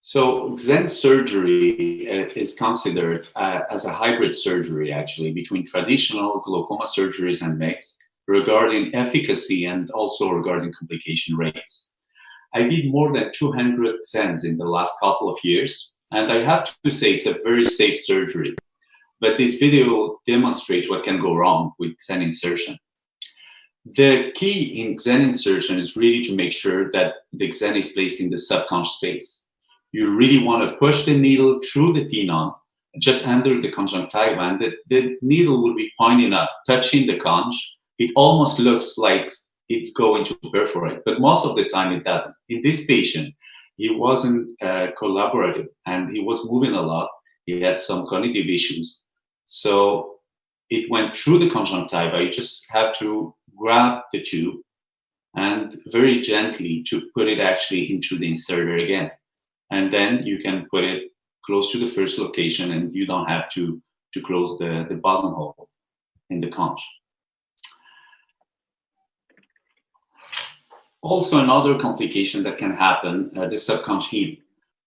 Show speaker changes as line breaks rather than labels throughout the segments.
So XEN surgery is considered as a hybrid surgery, actually, between traditional glaucoma surgeries and MIGS regarding efficacy and also regarding complication rates. I did more than 200 XENs in the last couple of years, and I have to say it's a very safe surgery. But this video demonstrates what can go wrong with XEN insertion. The key in XEN insertion is really to make sure that the XEN is placed in the subconch space. You really want to push the needle through the tenon, just under the conjunctiva, and the needle will be pointing up, touching the conch. It almost looks like it's going to perforate, but most of the time it doesn't. In this patient, he wasn't collaborative and he was moving a lot. He had some cognitive issues. So it went through the conjunctiva. You just have to grab the tube and very gently to put it actually into the inserter again. And then you can put it close to the first location and you don't have to close the bottom hole in the conch. Also, another complication that can happen, the subconch heat.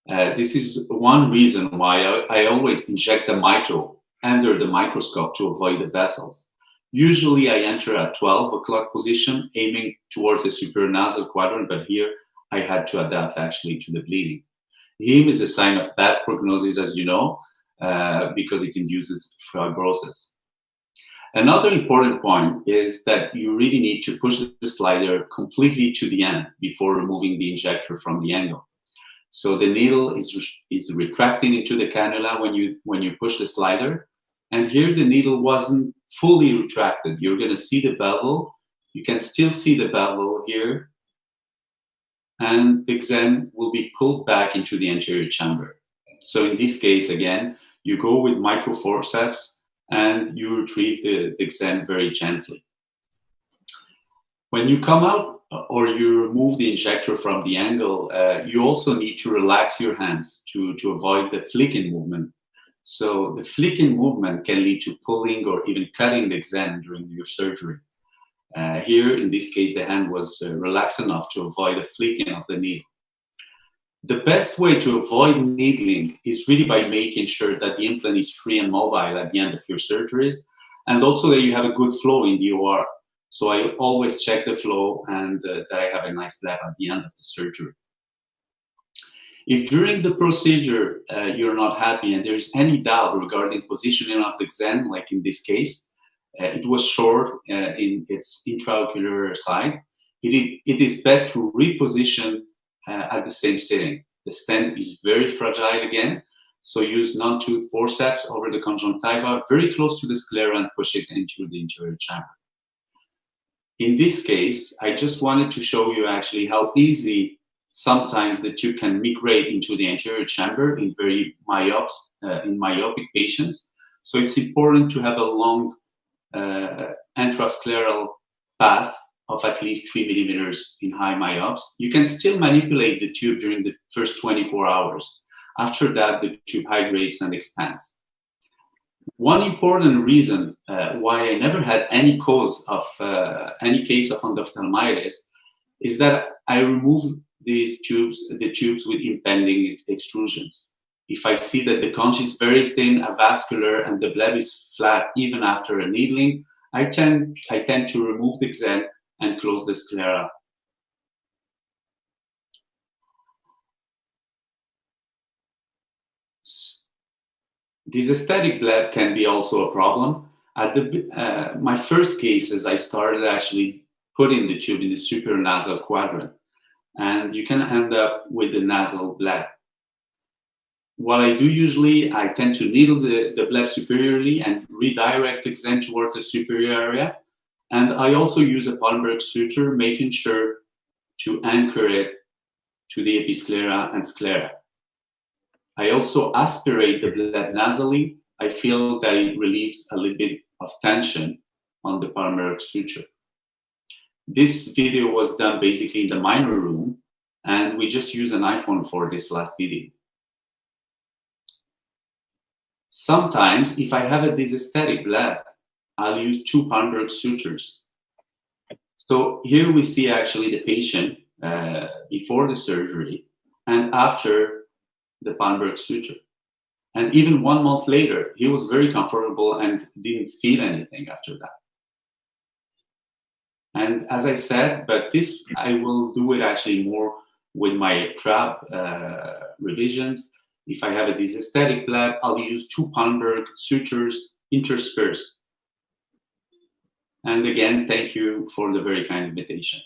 This is one reason why I always inject the mitral under the microscope to avoid the vessels. Usually I enter at 12 o'clock position, aiming towards the superior nasal quadrant, but here I had to adapt actually to the bleeding. Heme is a sign of bad prognosis, as you know, because it induces fibrosis. Another important point is that you really need to push the slider completely to the end before removing the injector from the angle. So the needle is retracting into the cannula when you push the slider, and here the needle wasn't fully retracted. You're going to see the bevel. You can still see the bevel here, and the XEN will be pulled back into the anterior chamber. So in this case, again, you go with microforceps and you retrieve the XEN very gently. When you come out or you remove the injector from the angle, you also need to relax your hands to avoid the flicking movement. So the flicking movement can lead to pulling or even cutting the XEN during your surgery. Here, in this case, the hand was relaxed enough to avoid the flicking of the needle. The best way to avoid needling is really by making sure that the implant is free and mobile at the end of your surgeries, and also that you have a good flow in the OR. So I always check the flow and that I have a nice lab at the end of the surgery. If during the procedure you're not happy and there's any doubt regarding positioning of the XEN, like in this case, it was short in its intraocular side, it is best to reposition at the same sitting. The stent is very fragile again, so use non-tooth forceps over the conjunctiva, very close to the sclera, and push it into the interior chamber. In this case, I just wanted to show you actually how easy sometimes the tube can migrate into the anterior chamber in very myopic patients. So it's important to have a long intrascleral path of at least 3 millimeters in high myopes. You can still manipulate the tube during the first 24 hours. After that, the tube hydrates and expands. One important reason why I never had any case of endophthalmitis is that I removed the tubes with impending extrusions. If I see that the conch is very thin, avascular, and the bleb is flat even after a needling, I tend to remove the XEN and close the sclera. This aesthetic bleb can be also a problem. At my first cases, I started actually putting the tube in the superior nasal quadrant, and you can end up with the nasal bleb. What I do usually, I tend to needle the bleb superiorly and redirect the XEN towards the superior area. And I also use a Palmberg suture, making sure to anchor it to the episclera and sclera. I also aspirate the bleb nasally. I feel that it relieves a little bit of tension on the Palmberg suture. This video was done basically in the minor room, and we just use an iPhone for this last video. Sometimes, if I have a dysaesthetic bleb, I'll use 2 Palmberg sutures. So here we see actually the patient before the surgery and after the Palmberg suture. And even 1 month later, he was very comfortable and didn't feel anything after that. And as I said, but this, I will do it actually more with my trap revisions. If I have a dysesthetic bleb, I'll use 2 Palmberg sutures interspersed. And again, thank you for the very kind invitation.